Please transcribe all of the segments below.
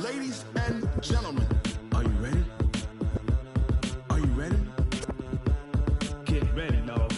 Ladies and gentlemen, are you ready? Are you ready? Get ready, dog.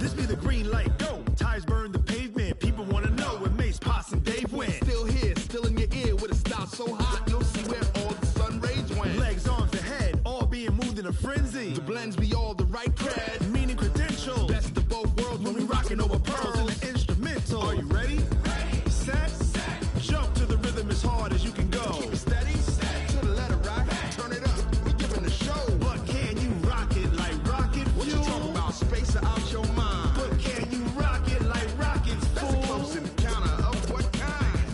This be the green light, go. Tires burn the pavement. People want to know where Mace, Potts, and Dave went. Still here, still in your ear with a style so hot, you'll see where all the sun rays went. Legs, arms, and head, all being moved in a frenzy. The blends be all the right cred, meaning credentials. Best of both worlds when we rockin' over pearls in the instrumental. Are you ready? Ready. Set. Jump to the rhythm as hard as you can go. Keep it steady. To the letter, right? Turn it up. We giving a show. But can you rock it like rocket fuel? What you talking about? Space out your mind. But can you rock it like rockets, fool? That's a close encounter of what kind?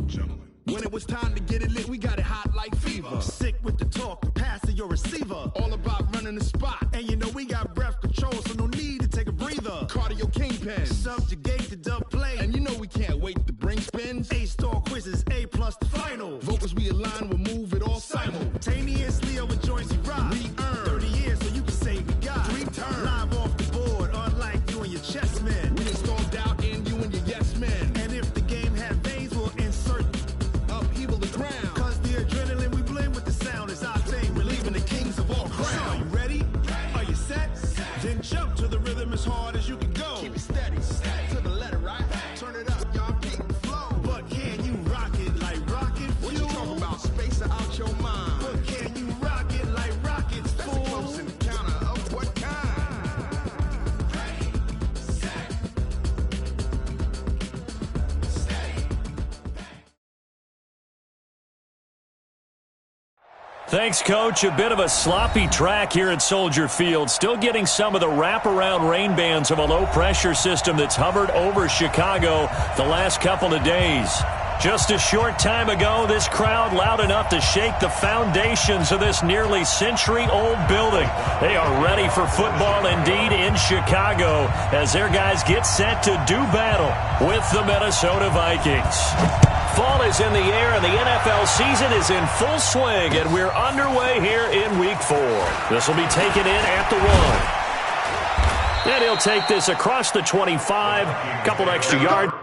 Gentlemen. When it was time to get it lit, we got it hot like fever. Sick with the talk, passing your receiver. All about running the spot. And you know we got breath control, so no need to take a breather. Cardio kingpin. Subjugate the dub play. And you know we can't wait to bring spins. A-star quizzes, A+ the final. Vocals we align, we'll move it all simultaneously over joints we rock. We earn 30 years, so you can say we got 3 turns. Live off the board, unlike you and your chess men. We install doubt in you and your yes men. And if the game had veins, we'll insert upheaval the ground. Cause the adrenaline we blend with the sound is our thing. We're leaving the kings of all ground. So are you ready? Are you set? Then jump to the rhythm as hard as you can go. Keep it steady. To the letter, right? Turn it up, y'all keep the flow. But can you rock it like rocket fuel? What you talking about? Space out your mind. But can you rock it like rockets, fool? That's a close encounter of what kind? Ready, set, steady. Thanks, Coach. A bit of a sloppy track here at Soldier Field. Still getting some of the wraparound rain bands of a low-pressure system that's hovered over Chicago the last couple of days. Just a short time ago, this crowd loud enough to shake the foundations of this nearly century-old building. They are ready for football indeed in Chicago as their guys get set to do battle with the Minnesota Vikings. Fall is in the air, and the NFL season is in full swing, and we're underway here in Week 4. This will be taken in at the 1. And he'll take this across the 25, couple extra yards.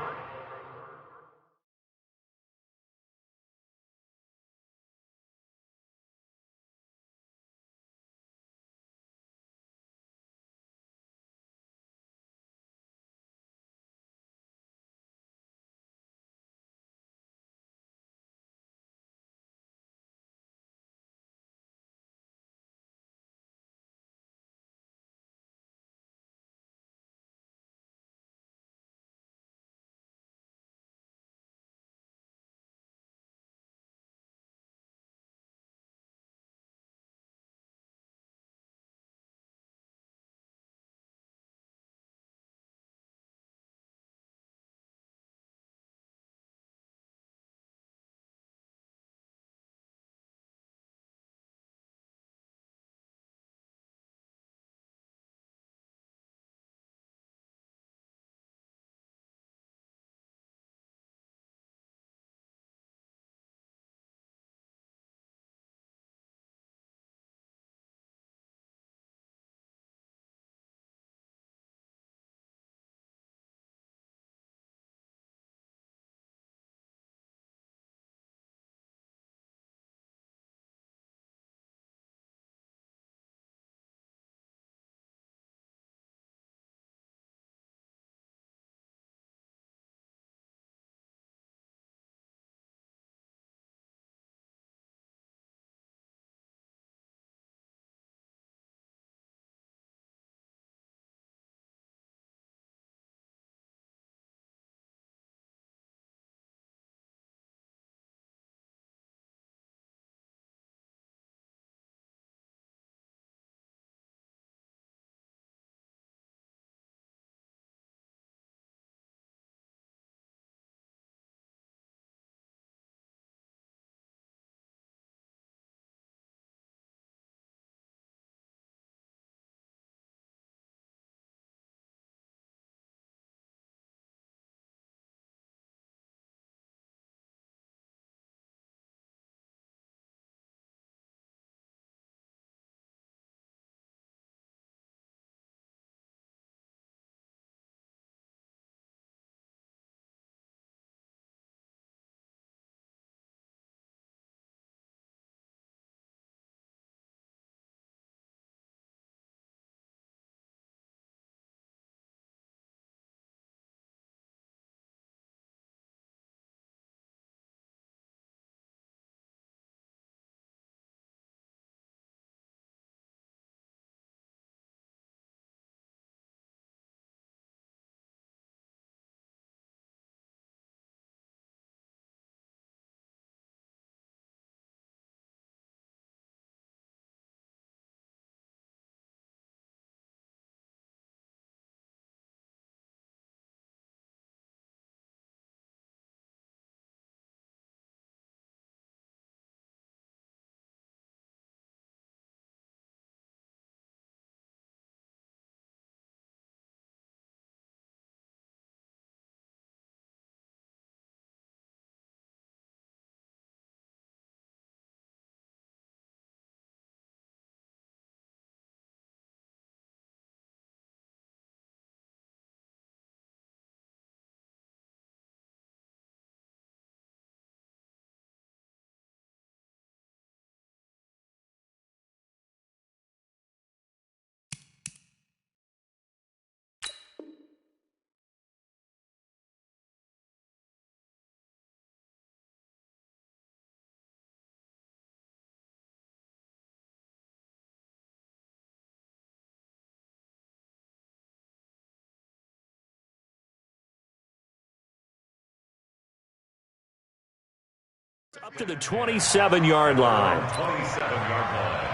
Up to the 27-yard line. 27-yard line.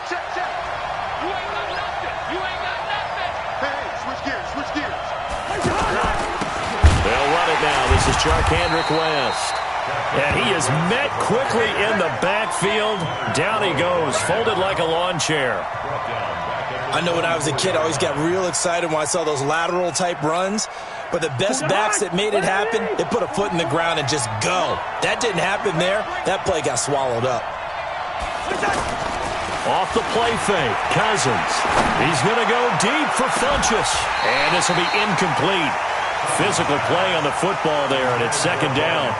Check. You ain't got nothing. Hey, switch gears. They'll run it now. This is Charkandrick West. And he is met quickly in the backfield. Down he goes, folded like a lawn chair. I know when I was a kid, I always got real excited when I saw those lateral-type runs. But the best backs that made it happen, they put a foot in the ground and just go. That didn't happen there. That play got swallowed up. Off the play fake, Cousins. He's going to go deep for Funchess. And this will be incomplete. Physical play on the football there, and it's second down.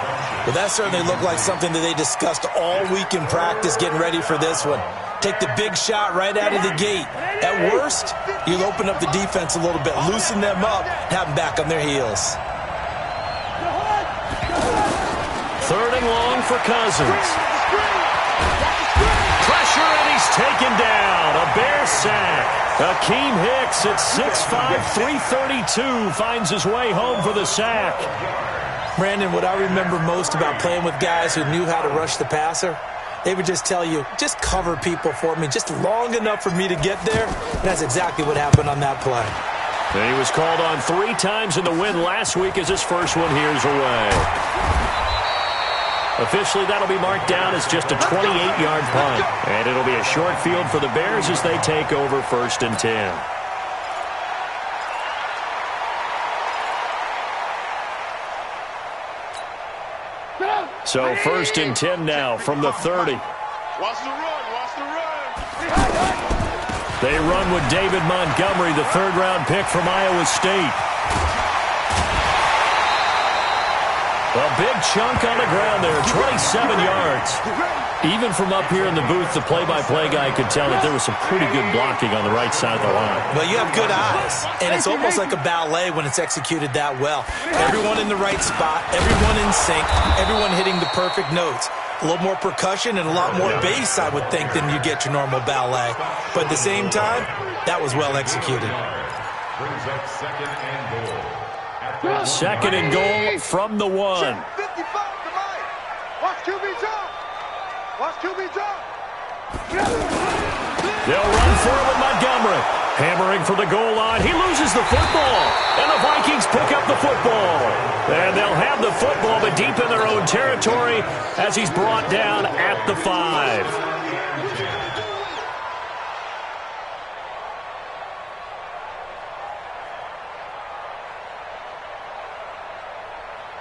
Well, that certainly looked like something that they discussed all week in practice getting ready for this one. Take the big shot right out of the gate. At worst, you'll open up the defense a little bit, loosen them up, and have them back on their heels. Third and long for Cousins. Pressure, and he's taken down. A Bear sack. Akeem Hicks at 6'5", 332 finds his way home for the sack. Brandon, what I remember most about playing with guys who knew how to rush the passer, they would just tell you, just cover people for me, just long enough for me to get there. And that's exactly what happened on that play. And he was called on 3 times in the win last week as his first one here's away. Officially, that'll be marked down as just a 28-yard punt. And it'll be a short field for the Bears as they take over 1st and 10. So 1st and 10 now from the 30. Watch the run. They run with David Montgomery, the 3rd-round pick from Iowa State. A big chunk on the ground there, 27 yards. Even from up here in the booth, the play-by-play guy could tell that there was some pretty good blocking on the right side of the line. Well, you have good eyes, and it's almost like a ballet when it's executed that well. Everyone in the right spot, everyone in sync, everyone hitting the perfect notes. A little more percussion and a lot more bass, I would think, than you get your normal ballet. But at the same time, that was well executed. Brings up 2nd and goal. 2nd and goal from the 1. 55 to Mike. Watch QB jump. They'll run for it with Montgomery. Hammering for the goal line. He loses the football. And the Vikings pick up the football. And they'll have the football, but deep in their own territory as he's brought down at the 5.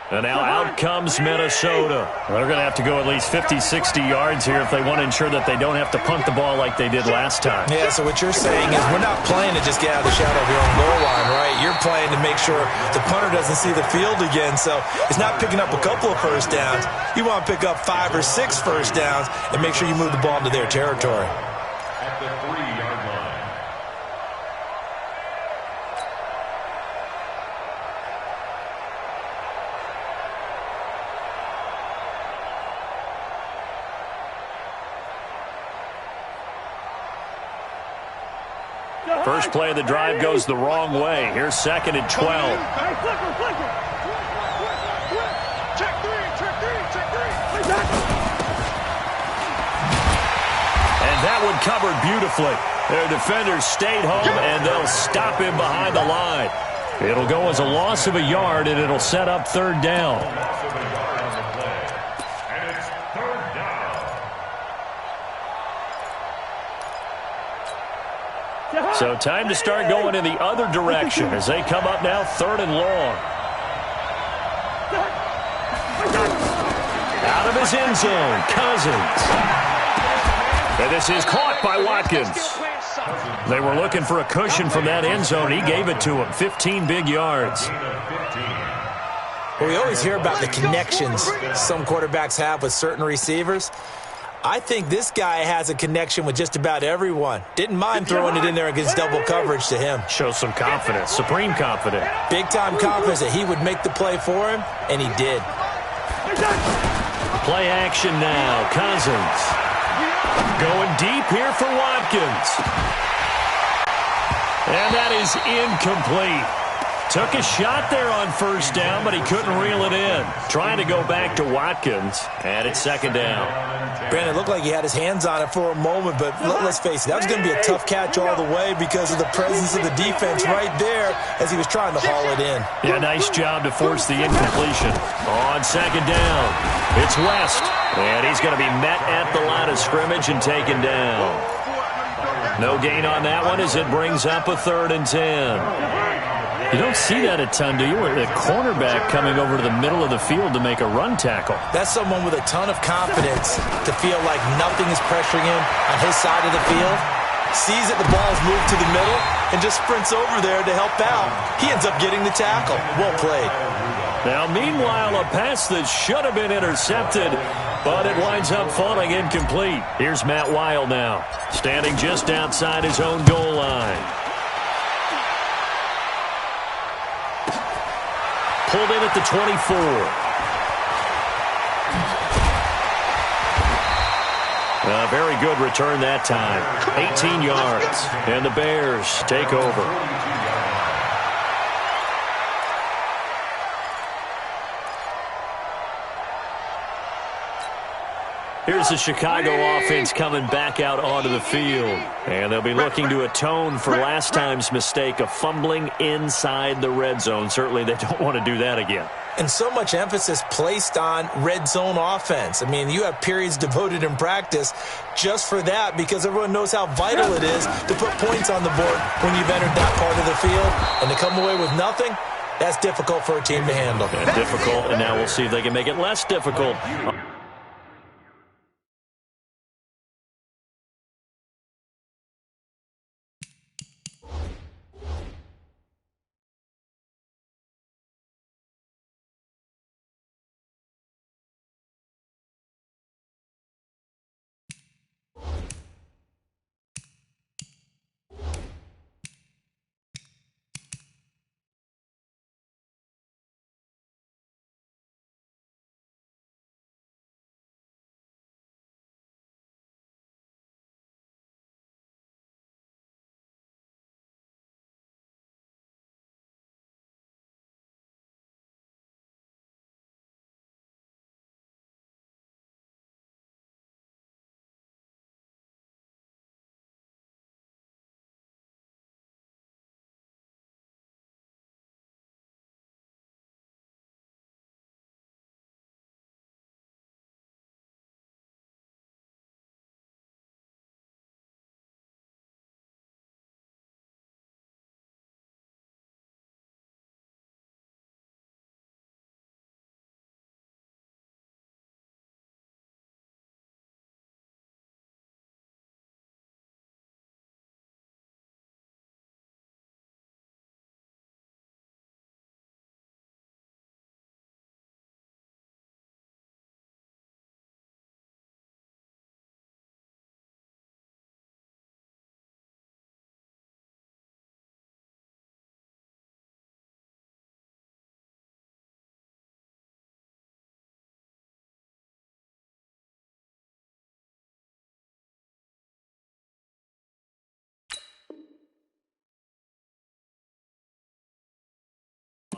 And now out comes Minnesota. They're going to have to go at least 50, 60 yards here if they want to ensure that they don't have to punt the ball like they did last time. Yeah, so what you're saying is we're not playing to just get out of the shadow of your own goal line, right? You're playing to make sure the punter doesn't see the field again. So it's not picking up a couple of first downs. You want to pick up 5 or 6 first downs and make sure you move the ball into their territory. At the 3-yard line. First play of the drive goes the wrong way. Here's 2nd and 12. Check three. And that one covered beautifully. Their defenders stayed home, and they'll stop him behind the line. It'll go as a loss of a yard, and it'll set up 3rd down. Loss of a yard on the play. And it's 3rd down. So time to start going in the other direction as they come up now 3rd and long. Out of his end zone, Cousins. And this is caught by Watkins. They were looking for a cushion from that end zone. He gave it to him, 15 big yards. Well, we always hear about the connections some quarterbacks have with certain receivers. I think this guy has a connection with just about everyone. Didn't mind throwing it in there against double coverage to him. Shows some confidence, supreme confidence. Big-time confidence that he would make the play for him, and he did. Play action now, Cousins. Going deep here for Watkins. And that is incomplete. Took a shot there on first down, but he couldn't reel it in. Trying to go back to Watkins, and it's second down. Brandon, it looked like he had his hands on it for a moment, but let's face it, that was going to be a tough catch all the way because of the presence of the defense right there as he was trying to haul it in. Yeah, nice job to force the incompletion. On second down, it's West, and he's going to be met at the line of scrimmage and taken down. No gain on that one as it brings up a 3rd and 10. You don't see that a ton, do you? The cornerback coming over to the middle of the field to make a run tackle. That's someone with a ton of confidence to feel like nothing is pressuring him on his side of the field. Sees that the ball's moved to the middle and just sprints over there to help out. He ends up getting the tackle. Well played. Now, meanwhile, a pass that should have been intercepted, but it winds up falling incomplete. Here's Matt Weil now, standing just outside his own goal line. Pulled in at the 24. A very good return that time. 18 yards. And the Bears take over. Here's the Chicago offense coming back out onto the field. And they'll be looking to atone for last time's mistake of fumbling inside the red zone. Certainly they don't want to do that again. And so much emphasis placed on red zone offense. I mean, you have periods devoted in practice just for that because everyone knows how vital it is to put points on the board when you've entered that part of the field. And to come away with nothing, that's difficult for a team to handle. Yeah, difficult, and now we'll see if they can make it less difficult.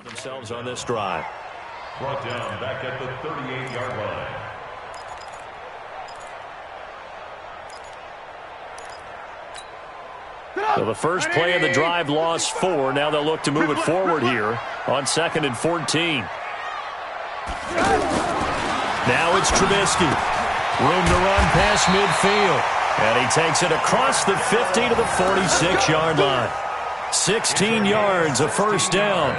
Themselves on this drive. Brought down back at the 38-yard line. So the first play of the drive lost 4. Now they'll look to move it forward here on 2nd and 14. Now it's Trubisky. Room to run past midfield. And he takes it across the 50 to the 46-yard line. 16 yards, a first down.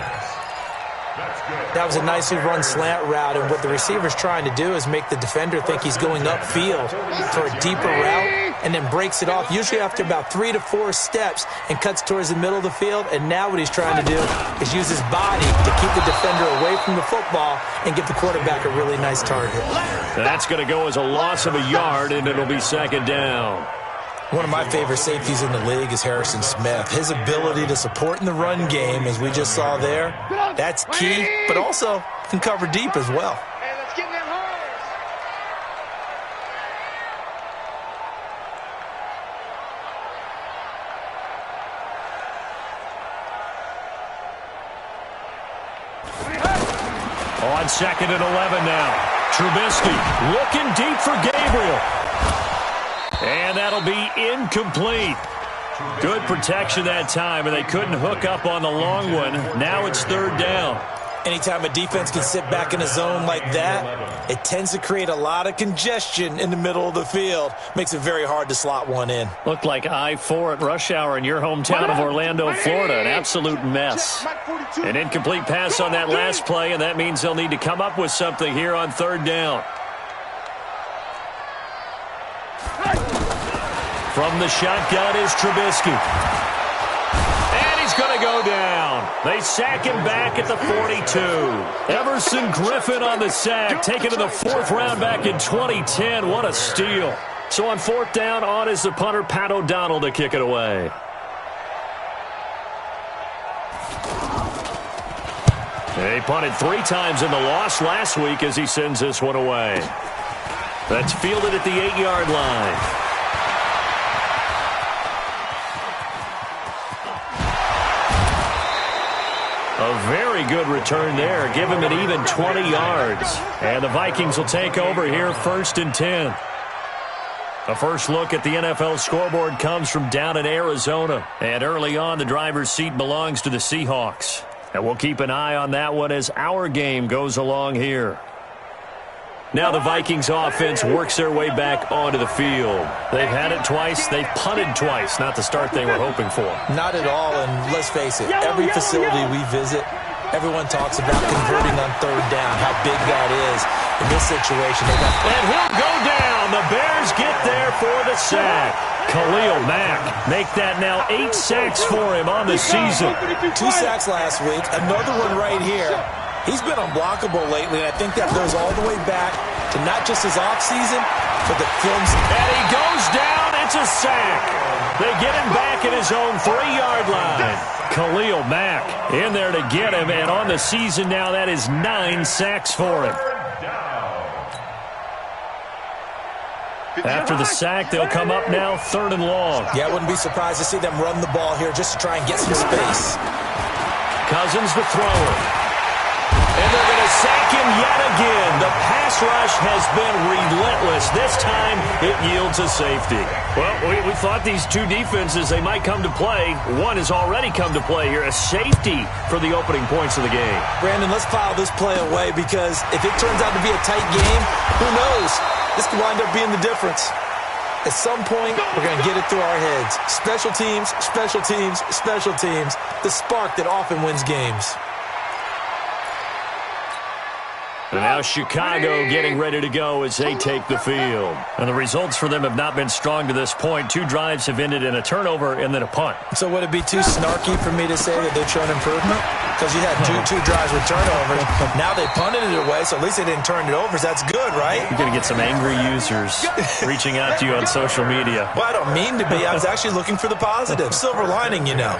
That was a nicely run slant route, and what the receiver's trying to do is make the defender think he's going upfield for a deeper route and then breaks it off, usually after about 3 to 4 steps, and cuts towards the middle of the field. And now what he's trying to do is use his body to keep the defender away from the football and give the quarterback a really nice target. That's going to go as a loss of a yard, and it'll be second down. One of my favorite safeties in the league is Harrison Smith. His ability to support in the run game, as we just saw there, that's key, but also can cover deep as well. On 2nd and 11 now. Trubisky looking deep for Gabriel. And that'll be incomplete. Good protection that time, and they couldn't hook up on the long one. Now it's 3rd down. Anytime a defense can sit back in a zone like that, it tends to create a lot of congestion in the middle of the field. Makes it very hard to slot one in. Looked like I-4 at rush hour in your hometown of Orlando, Florida. An absolute mess. An incomplete pass on that last play, and that means they'll need to come up with something here on 3rd down. From the shotgun is Trubisky. And he's going to go down. They sack him back at the 42. Everson Griffin on the sack, taken to the 4th round back in 2010. What a steal. So on 4th down, on is the punter, Pat O'Donnell, to kick it away. He punted 3 times in the loss last week as he sends this one away. That's fielded at the 8-yard line. A very good return there. Give him an even 20 yards. And the Vikings will take over here 1st and 10. The first look at the NFL scoreboard comes from down in Arizona. And early on, the driver's seat belongs to the Seahawks. And we'll keep an eye on that one as our game goes along here. Now the Vikings offense works their way back onto the field. They've had it twice. They've punted twice. Not the start they were hoping for. Not at all, and let's face it, every facility we visit, everyone talks about converting on 3rd down, how big that is. In this situation, they got... And he'll go down. The Bears get there for the sack. Khalil Mack make that now 8 sacks for him on the season. 2 sacks last week, another one right here. He's been unblockable lately, and I think that goes all the way back to not just his offseason, but the films. And he goes down. It's a sack. They get him back at his own 3-yard line. Khalil Mack in there to get him, and on the season now, that is 9 sacks for him. After the sack, they'll come up now 3rd and long. Yeah, I wouldn't be surprised to see them run the ball here just to try and get some space. Cousins the thrower. And they're going to sack him yet again. The pass rush has been relentless. This time, it yields a safety. Well, we thought these two defenses, they might come to play. One has already come to play here. A safety for the opening points of the game. Brandon, let's file this play away because if it turns out to be a tight game, who knows? This could wind up being the difference. At some point, we're going to get it through our heads. Special teams, special teams, special teams. The spark that often wins games. And now Chicago getting ready to go as they take the field. And the results for them have not been strong to this point. 2 drives have ended in a turnover and then a punt. So would it be too snarky for me to say that they've shown improvement? Because you had two drives with turnovers. Now they punted it away, so at least they didn't turn it over. That's good, right? You're going to get some angry users reaching out to you on social media. Well, I don't mean to be. I was actually looking for the positive. Silver lining, you know.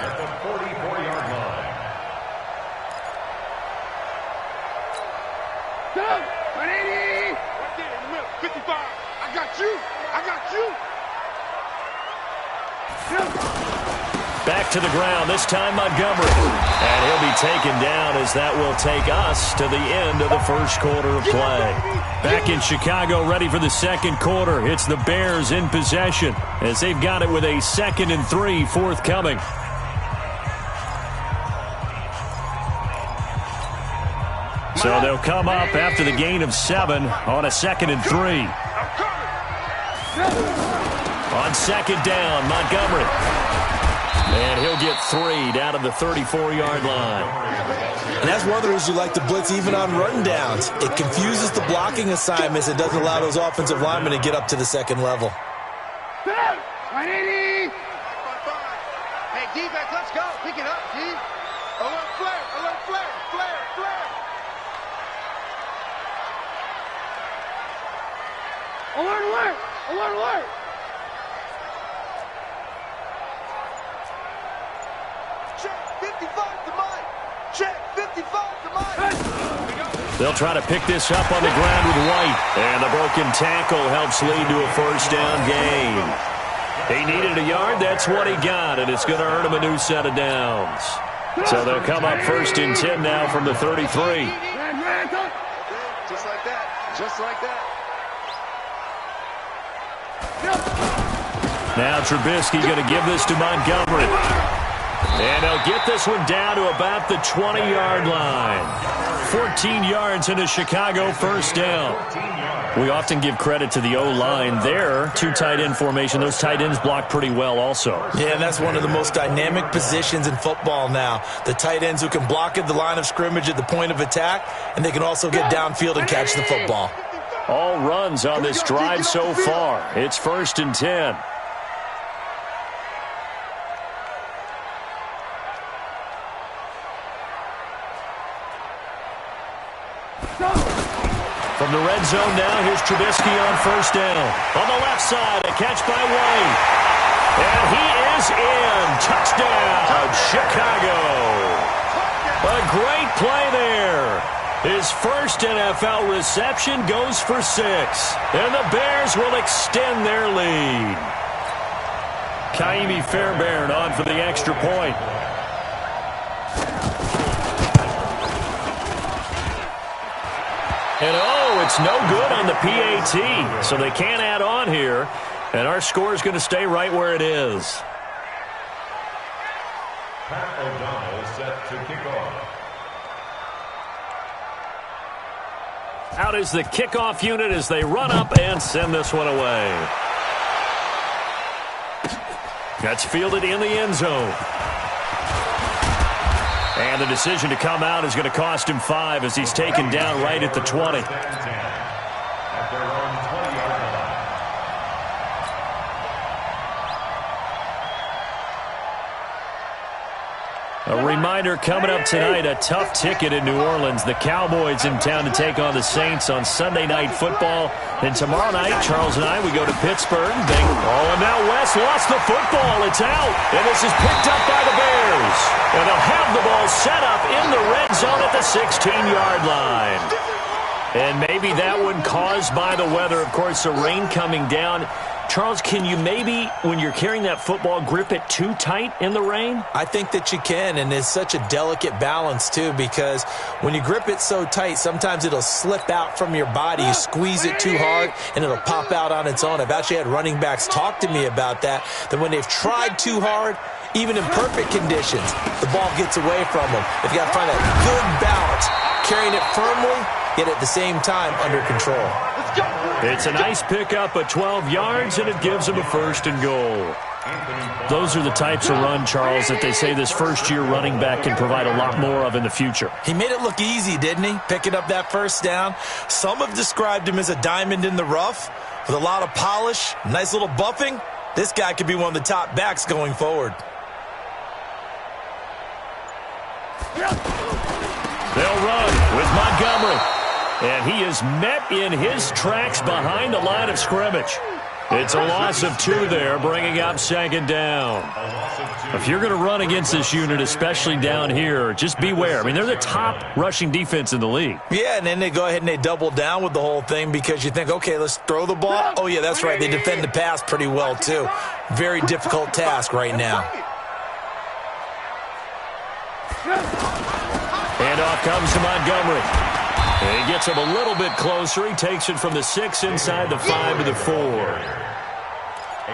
Back to the ground, this time Montgomery. And he'll be taken down as that will take us to the end of the first quarter of play. Back in Chicago, ready for the second quarter. It's the Bears in possession as they've got it with a 2nd and 3 forthcoming. So they'll come up after the gain of 7 on a 2nd and 3. On 2nd down, Montgomery. And he'll get 3 down to the 34-yard line. And that's one of the reasons you like to blitz even on rundowns. It confuses the blocking assignments. It doesn't allow those offensive linemen to get up to the second level. Hey, defense, let's go. Pick it up, D. Alert flare, alert flare, flare, flare. Alert, alert, alert, alert. Check 55 to mine. Check 55 to mine. They'll try to pick this up on the ground with White. And the broken tackle helps lead to a first down gain. He needed a yard. That's what he got. And it's going to earn him a new set of downs. So they'll come up 1st and 10 now from the 33. that. Just like that. Now Trubisky going to give this to Montgomery. And he'll get this one down to about the 20-yard line. 14 yards into Chicago, first down. We often give credit to the O-line there. Two tight end formation. Those tight ends block pretty well also. Yeah, and that's one of the most dynamic positions in football now. The tight ends who can block at the line of scrimmage at the point of attack, and they can also get downfield and catch the football. All runs on this drive so far. It's 1st and 10. From the red zone now, here's Trubisky on first down. On the left side, a catch by White. And he is in. Touchdown, Chicago. A great play there. His first NFL reception goes for 6. And the Bears will extend their lead. Kaimi Fairbairn on for the extra point. And it's no good on the PAT, so they can't add on here. And our score is going to stay right where it is. Pat O'Donnell set to kick off. Out is the kickoff unit as they run up and send this one away. That's fielded in the end zone. And the decision to come out is going to cost him 5 as he's taken down right at the 20. A reminder coming up tonight, a tough ticket in New Orleans. The Cowboys in town to take on the Saints on Sunday Night Football. Then tomorrow night, Charles and I, we go to Pittsburgh. And now West lost the football. It's out. And this is picked up by the Bears. And they'll have the ball set up in the red zone at the 16-yard line. And maybe that one caused by the weather. Of course, the rain coming down. Charles, can you maybe, when you're carrying that football, grip it too tight in the rain? I think that you can, and it's such a delicate balance, too, because when you grip it so tight, sometimes it'll slip out from your body. You squeeze it too hard, and it'll pop out on its own. I've actually had running backs talk to me about that when they've tried too hard, even in perfect conditions, the ball gets away from them. If you got to find that good balance, carrying it firmly, yet at the same time under control. It's a nice pickup of 12 yards, and it gives them a 1st and goal. Those are the types of run, Charles, that they say this first-year running back can provide a lot more of in the future. He made it look easy, didn't he? Picking up that first down. Some have described him as a diamond in the rough with a lot of polish, nice little buffing. This guy could be one of the top backs going forward. They'll run with Montgomery. And he is met in his tracks behind the line of scrimmage. It's a loss of 2 there, bringing up 2nd down. If you're going to run against this unit, especially down here, just beware. I mean, they're the top rushing defense in the league. Yeah, and then they go ahead and they double down with the whole thing because you think, okay, let's throw the ball. Oh, yeah, that's right. They defend the pass pretty well, too. Very difficult task right now. And off comes to Montgomery. And he gets him a little bit closer. He takes it from the 6 inside the 5 to the 4.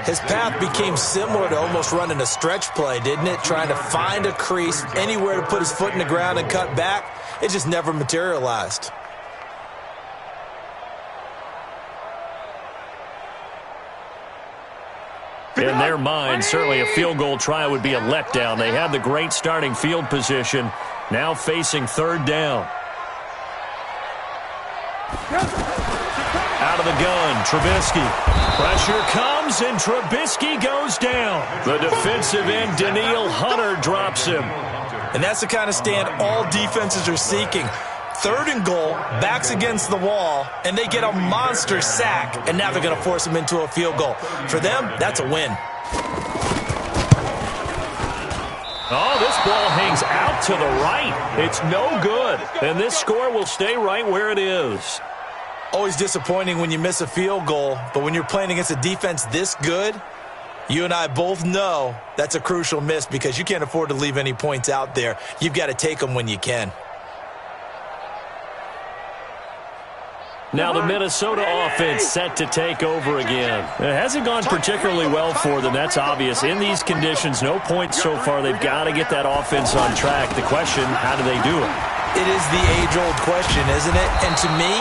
His path became similar to almost running a stretch play, didn't it? Trying to find a crease, anywhere to put his foot in the ground and cut back. It just never materialized. In their mind, certainly a field goal try would be a letdown. They had the great starting field position, now facing 3rd down. Out of the gun, Trubisky. Pressure comes, and Trubisky goes down. The defensive end, Danielle Hunter, drops him. And that's the kind of stand all defenses are seeking. 3rd and goal, backs against the wall, and they get a monster sack, and now they're going to force him into a field goal. For them, that's a win. Oh, this ball hangs out to the right. It's no good, and this score will stay right where it is. Always disappointing when you miss a field goal, but when you're playing against a defense this good, you and I both know that's a crucial miss because you can't afford to leave any points out there. You've got to take them when you can. Now the Minnesota offense set to take over again. It hasn't gone particularly well for them. That's obvious. In these conditions, no points so far. They've got to get that offense on track. The question, how do they do it? It is the age-old question, isn't it? And to me,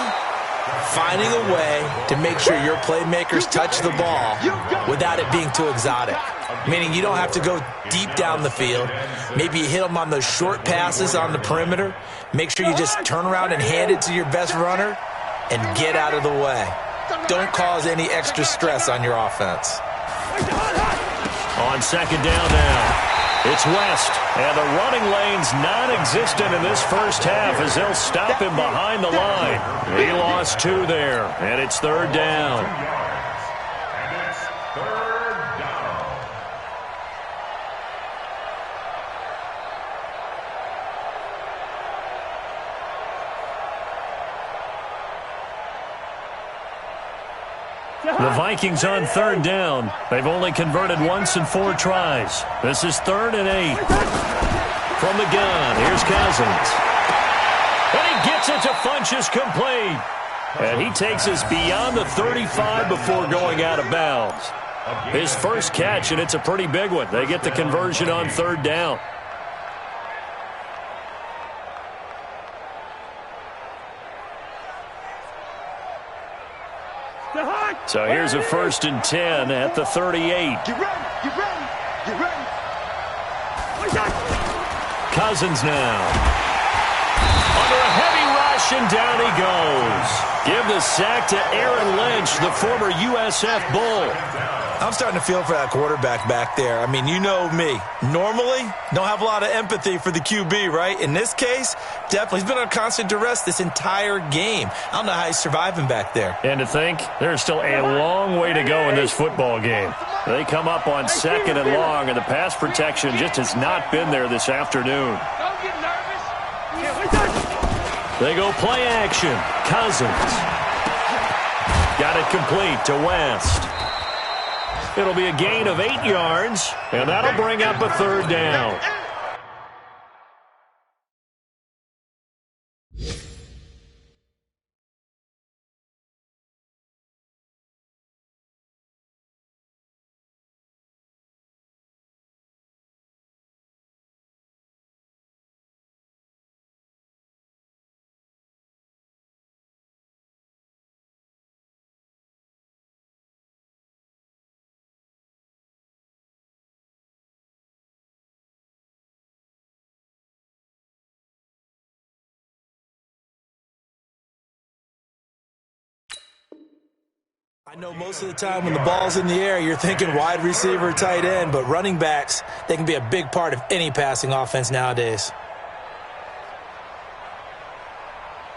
finding a way to make sure your playmakers touch the ball without it being too exotic. Meaning you don't have to go deep down the field. Maybe you hit them on those short passes on the perimeter. Make sure you just turn around and hand it to your best runner and get out of the way. Don't cause any extra stress on your offense. On second down now, it's West. And the running lane's non-existent in this first half as they'll stop him behind the line. He lost 2 there, and it's third down. And it's third down. The Vikings on third down. They've only converted once in 4 tries. This is 3rd and 8. From the gun, here's Cousins. And he gets it to Funchess complete. And he takes us beyond the 35 before going out of bounds. His first catch, and it's a pretty big one. They get the conversion on third down. So here's a 1st and 10 at the 38. Get ready, get ready, get ready. Cousins now. Under a heavy rush, and down he goes. Give the sack to Aaron Lynch, the former USF Bull. I'm starting to feel for that quarterback back there. I mean, you know me. Normally, don't have a lot of empathy for the QB, right? In this case, definitely. He's been on constant duress this entire game. I don't know how he's surviving back there. And to think, there's still a long way to go in this football game. They come up on 2nd and long, and the pass protection just has not been there this afternoon. Don't get nervous. They go play action. Cousins. Got it complete to West. It'll be a gain of 8 yards, and that'll bring up a third down. I know most of the time when the ball's in the air, you're thinking wide receiver, tight end, but running backs, they can be a big part of any passing offense nowadays.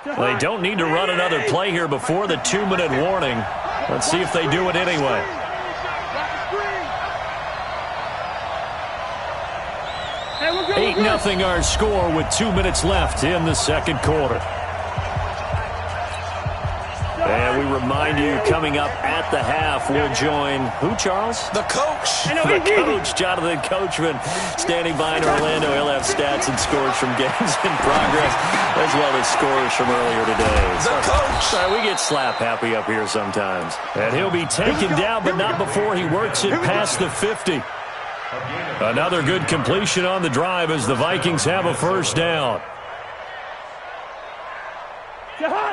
They don't need to run another play here before the 2-minute warning. Let's see if they do it anyway. 8-0 our score with 2 minutes left in the second quarter. And we remind you, coming up at the half, we'll join who, Charles? The coach. The coach, Jonathan Coachman, standing by in Orlando. He'll have stats and scores from games in progress, as well as scores from earlier today. The coach. Sorry, we get slap happy up here sometimes. And he'll be taken down, but not before he works it past the 50. Another good completion on the drive as the Vikings have a first down.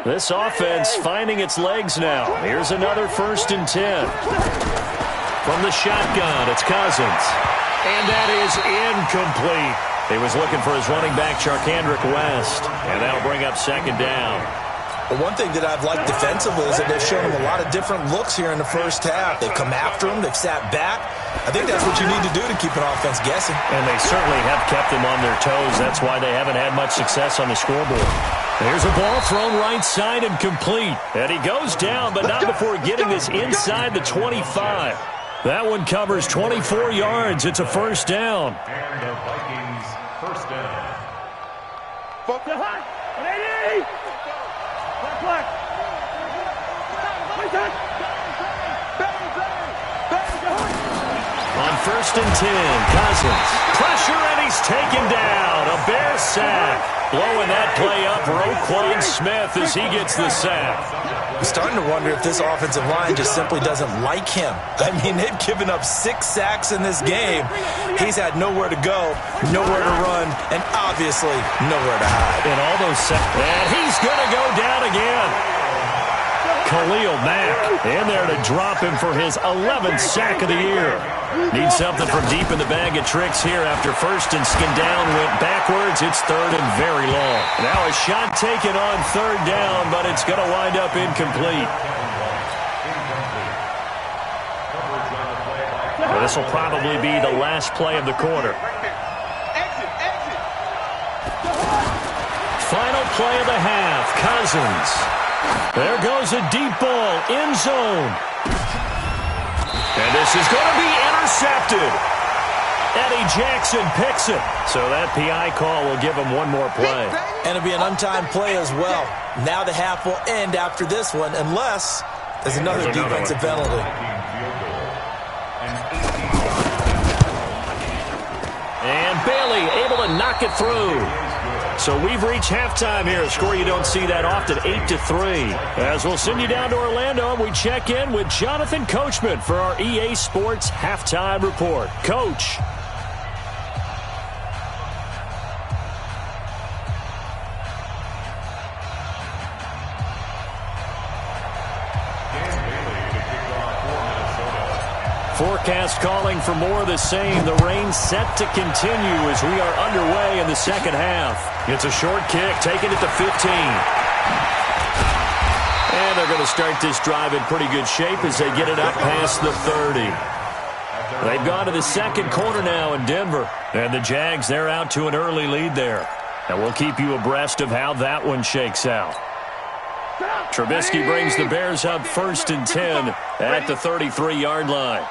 This offense finding its legs now. Here's another 1st and 10. From the shotgun, it's Cousins. And that is incomplete. He was looking for his running back, Charkandrick West. And that'll bring up second down. Well, one thing that I've liked defensively is that they've shown him a lot of different looks here in the first half. They've come after him. They've sat back. I think that's what you need to do to keep an offense guessing. And they certainly have kept them on their toes. That's why they haven't had much success on the scoreboard. Here's a ball thrown right side and complete. And he goes down, but not before getting this inside the 25. That one covers 24 yards. It's a first down. And the Vikings first down. On 1st and 10, Cousins. Pressure, and he's taken down. A Bear sack. blowing that play up, Roquan Smith, as he gets the sack. I'm starting to wonder if this offensive line just simply doesn't like him. I mean, they've given up 6 sacks in this game. He's had nowhere to go, nowhere to run, and obviously nowhere to hide. And all those sacks. And he's going to go down again. Khalil Mack in there to drop him for his 11th sack of the year. Needs something from deep in the bag of tricks here after first and skin down went backwards. It's third and very long. Now a shot taken on third down, but it's going to wind up incomplete. Well, this will probably be the last play of the quarter. Final play of the half. Cousins. There goes a deep ball, end zone. And this is going to be intercepted. Eddie Jackson picks it. So that PI call will give him one more play. And it'll be an untimed play as well. Now the half will end after this one, unless there's another defensive penalty. And Bailey able to knock it through. So we've reached halftime here. A score you don't see that often, 8-3. As we'll send you down to Orlando, and we check in with Jonathan Coachman for our EA Sports Halftime Report. Coach. Forecast calling for more of the same. The rain set to continue as we are underway in the second half. It's a short kick, taking it to 15. And they're going to start this drive in pretty good shape as they get it up past the 30. They've gone to the second quarter now in Denver. And the Jags, they're out to an early lead there. And we'll keep you abreast of how that one shakes out. Trubisky brings the Bears up first and 10 at the 33-yard line.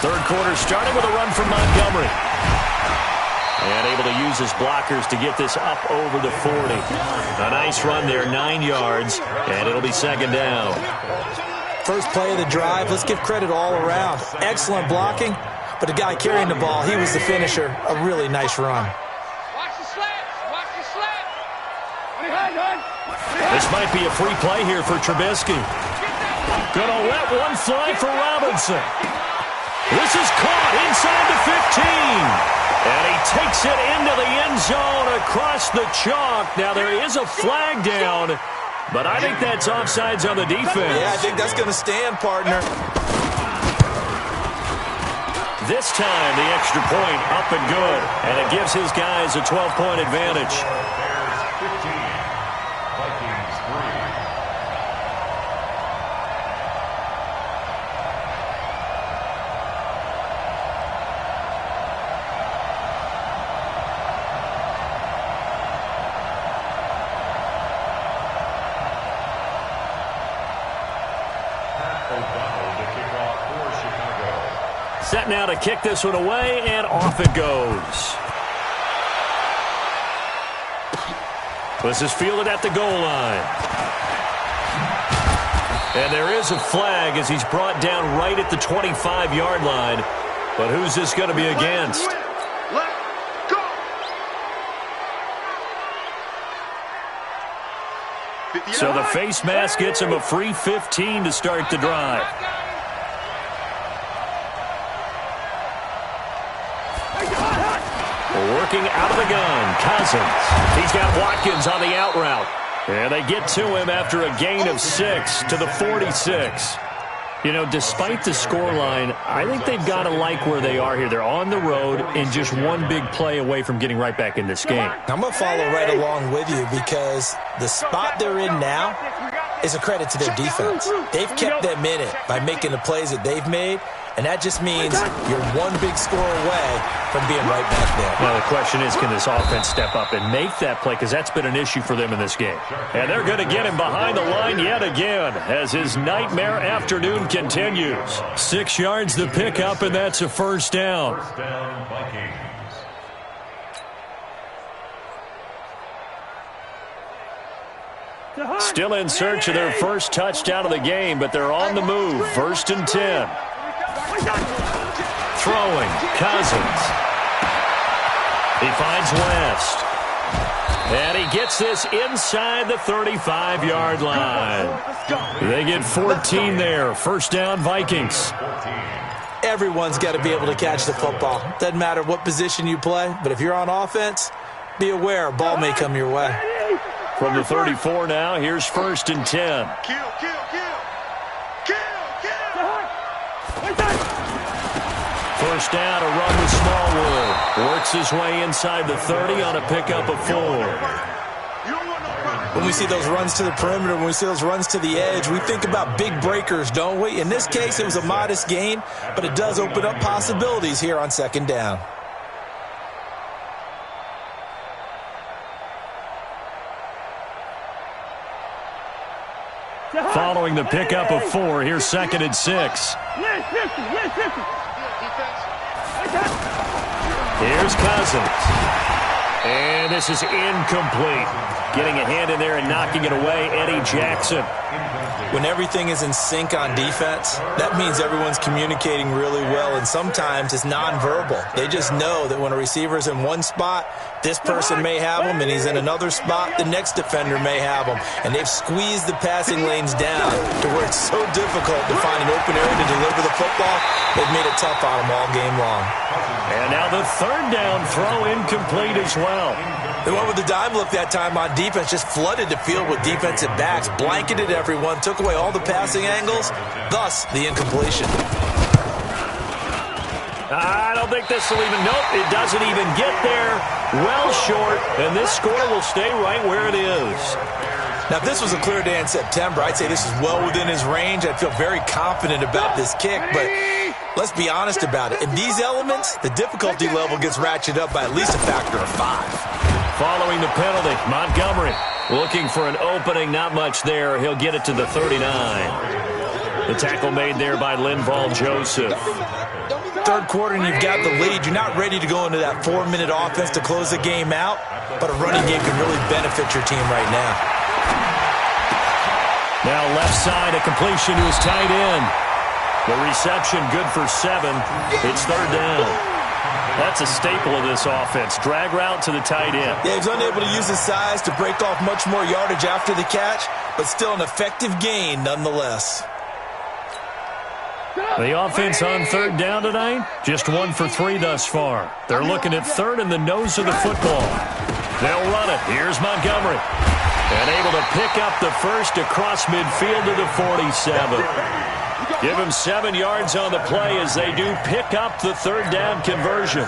Third quarter starting with a run from Montgomery. And able to use his blockers to get this up over the 40. A nice run there, 9 yards, and it'll be second down. First play of the drive, let's give credit all around. Excellent blocking, but the guy carrying the ball, he was the finisher. A really nice run. Watch the slats. Watch the slats. This might be a free play here for Trubisky. Gonna let one fly for Robinson. This is caught inside the 15. And he takes it into the end zone across the chalk. Now there is a flag down, but I think that's offsides on the defense. Yeah, I think that's going to stand, partner. This time the extra point up and good. And it gives his guys a 12-point advantage. Bears 15, Vikings 3. Set now to kick this one away, and off it goes. This is fielded at the goal line. And there is a flag as he's brought down right at the 25-yard line. But who's this going to be against? Let go. 50 So the face mask gets him a free 15 to start the drive. Working out of the gun, Cousins. He's got Watkins on the out route. And they get to him after a gain of 6 to the 46. You know, despite the scoreline, I think they've got to like where they are here. They're on the road and just one big play away from getting right back in this game. I'm going to follow right along with you because the spot they're in now is a credit to their defense. They've kept them in it by making the plays that they've made, and that just means you're one big score away from being right back there. Now the question is, can this offense step up and make that play? Because that's been an issue for them in this game. And they're going to get him behind the line yet again as his nightmare afternoon continues. 6 yards the pickup, and that's a first down. First down, Vikings. Still in search of their first touchdown of the game, but they're on the move. First and 10. Throwing, Cousins. He finds West. And he gets this inside the 35-yard line. They get 14 there. First down, Vikings. Everyone's got to be able to catch the football. Doesn't matter what position you play, but if you're on offense, be aware a ball may come your way. From the 34 now, here's 1st and 10. Kill. First down, a run with Smallwood. Works his way inside the 30 on a pickup of 4. When we see those runs to the perimeter, when we see those runs to the edge, we think about big breakers, don't we? In this case, it was a modest gain, but it does open up possibilities here on 2nd down. Following the pickup of 4, here's 2nd and 6. Here's Cousins. And this is incomplete. Getting a hand in there and knocking it away, Eddie Jackson. When everything is in sync on defense, that means everyone's communicating really well, and sometimes it's nonverbal. They just know that when a receiver's in one spot, this person may have him, and he's in another spot, the next defender may have him. And they've squeezed the passing lanes down to where it's so difficult to find an open area to deliver the football. They've made it tough on them all game long. And now the 3rd down throw incomplete as well. They went with the dime look that time on defense, just flooded the field with defensive backs, blanketed everyone, took away all the passing angles, thus the incompletion. I don't think this will even, nope, it doesn't even get there. Well short, and this score will stay right where it is. Now, if this was a clear day in September, I'd say this is well within his range. I'd feel very confident about this kick, but let's be honest about it. In these elements, the difficulty level gets ratcheted up by at least a factor of 5. Following the penalty, Montgomery looking for an opening, not much there. He'll get it to the 39. The tackle made there by Linval Joseph. 3rd quarter and you've got the lead. You're not ready to go into that 4-minute offense to close the game out, but a running game can really benefit your team right now. Now left side, a completion to his tight end. The reception good for 7. It's 3rd down. That's a staple of this offense. Drag route to the tight end. Yeah, he's unable to use his size to break off much more yardage after the catch, but still an effective gain nonetheless. The offense on 3rd down tonight, just 1 for 3 thus far. They're looking at 3rd in the nose of the football. They'll run it. Here's Montgomery. And able to pick up the first across midfield to the 47. Give him 7 yards on the play as they do pick up the 3rd down conversion.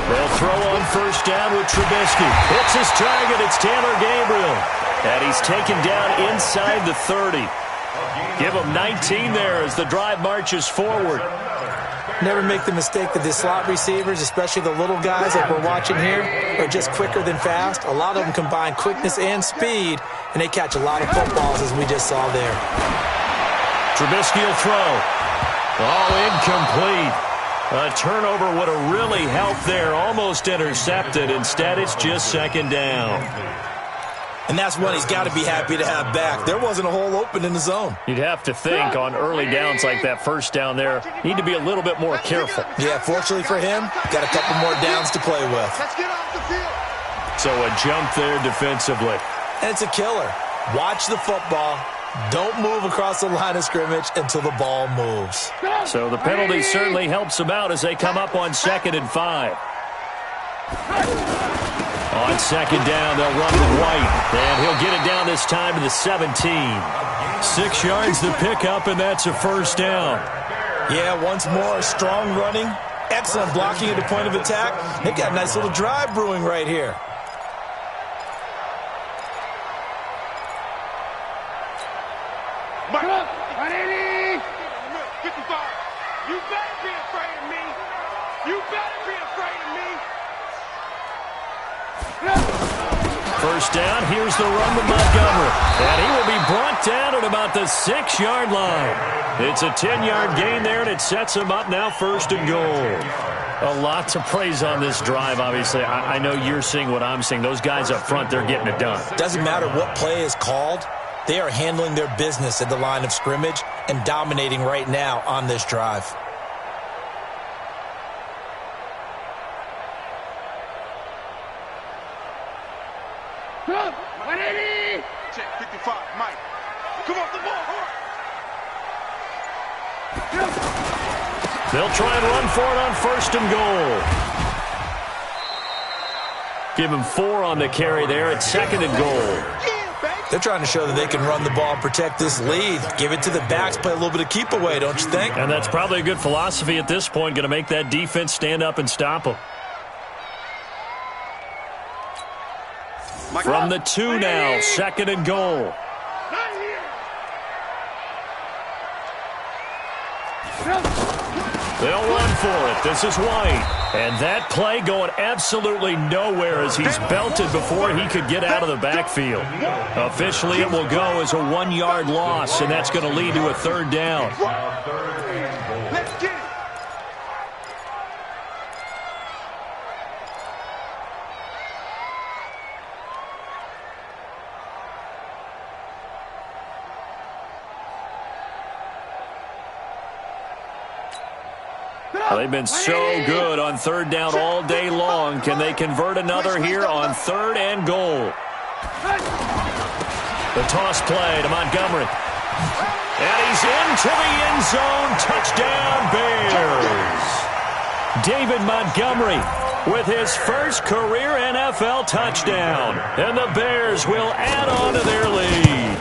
They'll throw on 1st down with Trubisky. Hits his target. It's Taylor Gabriel. And he's taken down inside the 30. Give him 19 there as the drive marches forward. Never make the mistake that the slot receivers, especially the little guys like we're watching here, are just quicker than fast. A lot of them combine quickness and speed, and they catch a lot of footballs, as we just saw there. Trubisky will throw. Oh, incomplete. A turnover would have really helped there. Almost intercepted. Instead, it's just 2nd down. And that's one he's got to be happy to have back. There wasn't a hole open in the zone. You'd have to think on early downs like that 1st down there, need to be a little bit more careful. Yeah, fortunately for him, got a couple more downs to play with. Let's get off the field. So a jump there defensively. And it's a killer. Watch the football. Don't move across the line of scrimmage until the ball moves. So the penalty certainly helps them out as they come up on 2nd and 5. On 2nd down, they'll run with White, and he'll get it down this time to the 17. 6 yards to pick up, and that's a 1st down. Yeah, once more, strong running, excellent blocking at the point of attack. They've got a nice little drive brewing right here. You better be afraid of me. You better be afraid of me. 1st down, here's the run with Montgomery. And he will be brought down at about the 6-yard line. It's a 10-yard gain there, and it sets him up now 1st and goal. A lot to praise on this drive, obviously. I know you're seeing what I'm seeing. Those guys up front, they're getting it done. Doesn't matter what play is called. They are handling their business at the line of scrimmage. and dominating right now on this drive. Check 55, Mike. Come off the ball, They'll try and run for it on 1st and goal. Give him 4 on the carry there at 2nd and goal. They're trying to show that they can run the ball and protect this lead. Give it to the backs, play a little bit of keep away, don't you think? And that's probably a good philosophy at this point, going to make that defense stand up and stop them. From the 2 now, 2nd and goal. They'll run for it. This is White. And that play going absolutely nowhere as he's belted before he could get out of the backfield. Officially, it will go as a 1-yard loss, and that's going to lead to a 3rd down. Let's get it. They've been so good on 3rd down all day long. Can they convert another here on 3rd and goal? The toss play to Montgomery. And he's into the end zone. Touchdown, Bears. David Montgomery with his first career NFL touchdown. And the Bears will add on to their lead.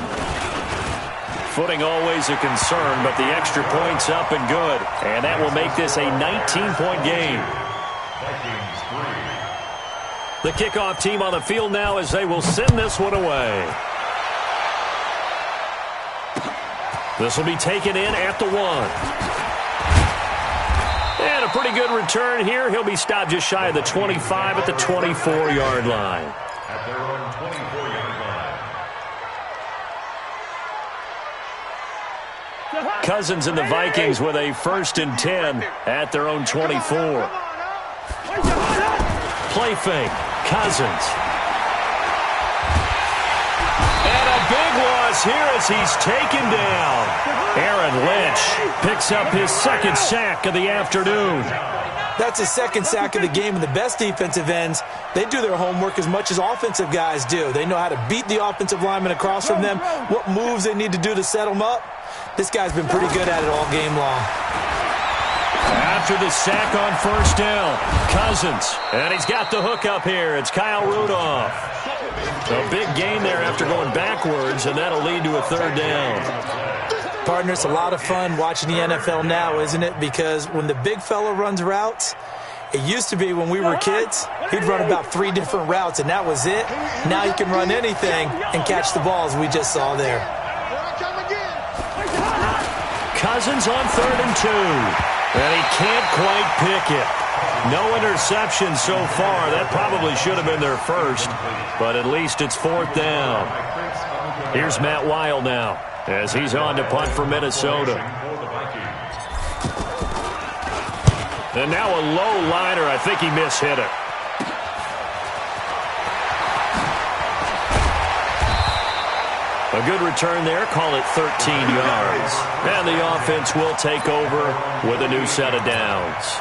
Footing always a concern, but the extra point's up and good. And that will make this a 19-point game. The kickoff team on the field now as they will send this one away. This will be taken in at the 1. And a pretty good return here. He'll be stopped just shy of the 25 at the 24-yard line. At their own 24-yard line. Cousins and the Vikings with a 1st and 10 at their own 24. Play fake. Cousins. And a big loss here as he's taken down. Aaron Lynch picks up his 2nd sack of the afternoon. That's his 2nd sack of the game, and the best defensive ends, they do their homework as much as offensive guys do. They know how to beat the offensive lineman across from them, what moves they need to do to set them up. This guy's been pretty good at it all game long. After the sack on 1st down, Cousins. And he's got the hook up here. It's Kyle Rudolph. A big gain there after going backwards, and that'll lead to a 3rd down. Partner, it's a lot of fun watching the NFL now, isn't it? Because when the big fella runs routes, it used to be when we were kids, he'd run about 3 different routes, and that was it. Now he can run anything and catch the balls we just saw there. Cousins on 3rd and 2. And he can't quite pick it. No interception so far. That probably should have been their first, but at least it's 4th down. Here's Matt Weil now as he's on to punt for Minnesota. And now a low liner. I think he mishit it. A good return there. Call it 13 yards. And the offense will take over with a new set of downs.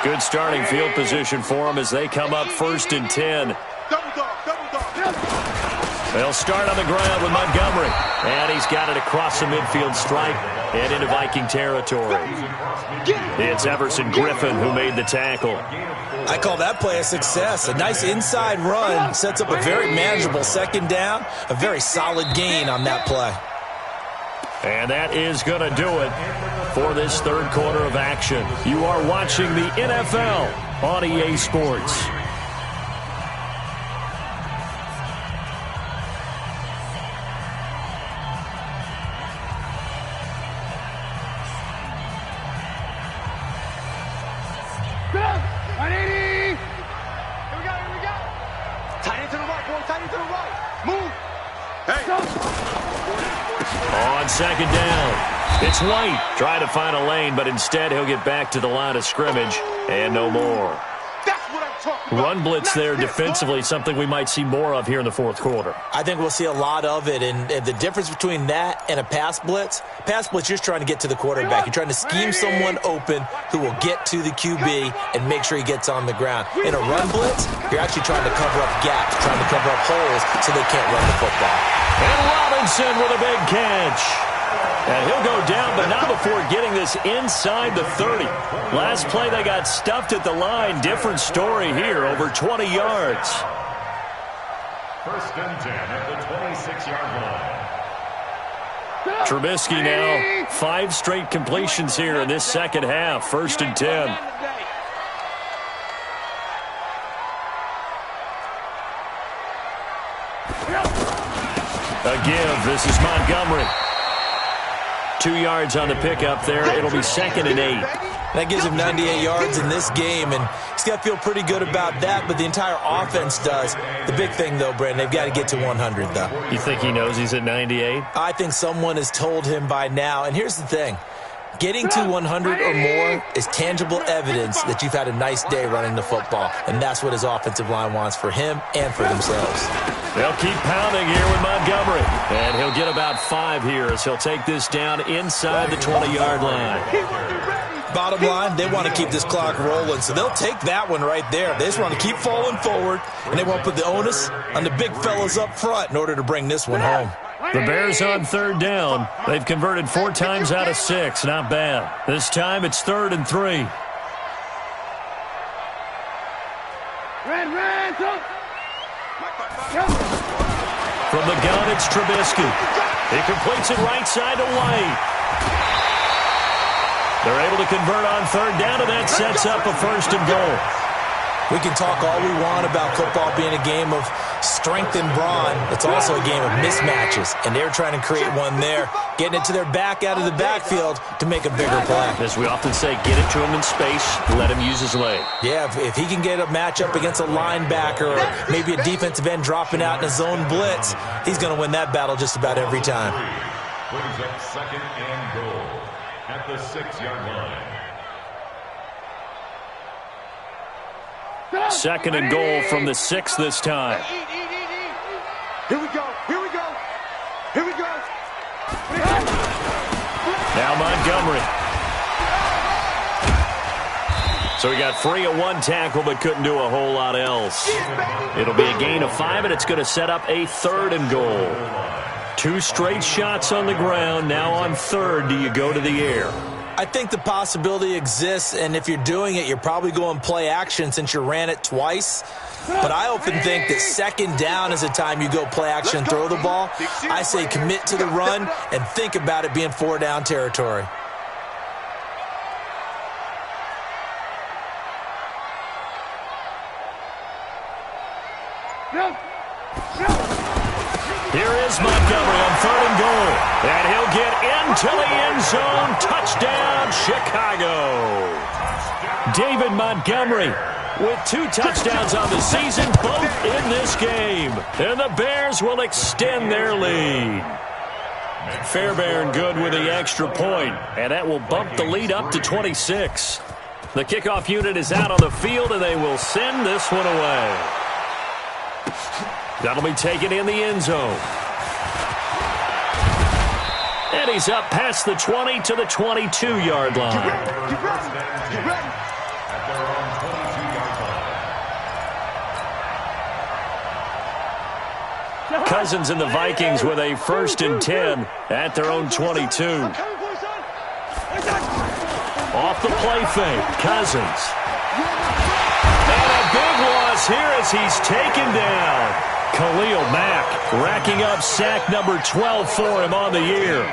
Good starting field position for them as they come up 1st and 10. They'll start on the ground with Montgomery. And he's got it across the midfield stripe and into Viking territory. It's Everson Griffin who made the tackle. I call that play a success. A nice inside run sets up a very manageable 2nd down. A very solid gain on that play. And that is going to do it for this 3rd quarter of action. You are watching the NFL on EA Sports. On 2nd down, it's White trying to find a lane, but instead he'll get back to the line of scrimmage and no more. That's what I'm Run blitz there defensively, something we might see more of here in the fourth quarter. I think we'll see a lot of it, and the difference between that and a pass blitz, you're just trying to get to the quarterback. You're trying to scheme someone open who will get to the QB and make sure he gets on the ground. In a run blitz, you're actually trying to cover up gaps, trying to cover up holes so they can't run the football. And Robinson with a big catch. And he'll go down, but not before getting this inside the 30. Last play, they got stuffed at the line. Different story here, over 20 yards. First and 10 at the 26-yard line. Trubisky now, 5 straight completions here in this second half. First and 10. A give. This is Montgomery. 2 yards on the pickup there. It'll be 2nd and 8. That gives him 98 yards in this game, and he's got to feel pretty good about that, but the entire offense does. The big thing, though, Brandon, they've got to get to 100, though. You think he knows he's at 98? I think someone has told him by now, and here's the thing. Getting to 100 or more is tangible evidence that you've had a nice day running the football, and that's what his offensive line wants for him and for themselves. They'll keep pounding here with Montgomery, and he'll get about 5 here as he'll take this down inside the 20-yard line. Bottom line, they want to keep this clock rolling, so they'll take that one right there. They just want to keep falling forward, and they won't put the onus on the big fellas up front in order to bring this one home. The Bears on 3rd down. They've converted 4 times out of 6. Not bad. This time it's 3rd and 3. From the gun, it's Trubisky. He completes it right side to White. They're able to convert on 3rd down, and that sets up a 1st and goal. We can talk all we want about football being a game of strength and brawn. It's also a game of mismatches, and they're trying to create one there, getting it to their back out of the backfield to make a bigger play. As we often say, get it to him in space, let him use his leg. Yeah, if he can get a matchup against a linebacker or maybe a defensive end dropping out in a zone blitz, he's going to win that battle just about every time. Brings up 2nd and goal at the 6-yard line. 2nd and goal from the 6 this time. Here we go. Here we go. Here we go. Now Montgomery. So he got free of 1 tackle but couldn't do a whole lot else. It'll be a gain of 5, and it's going to set up a 3rd and goal. 2 straight shots on the ground. Now on 3rd, do you go to the air? I think the possibility exists, and if you're doing it, you're probably going play action since you ran it twice. But I often think that 2nd down is the time you go play action and throw the ball. I say commit to the run and think about it being 4-down territory. Here is Montgomery on 3rd and goal. And he'll get into the end zone. Touchdown, Chicago. David Montgomery with 2 touchdowns on the season, both in this game. And the Bears will extend their lead. Fairbairn good with the extra point, and that will bump the lead up to 26. The kickoff unit is out on the field, and they will send this one away. That'll be taken in the end zone. And he's up past the 20 to the 22-yard line. Get ready. Cousins and the Vikings with a 1st and 10 at their own 22. Off the play fake, Cousins. And a big loss here as he's taken down. Khalil Mack racking up sack number 12 for him on the year.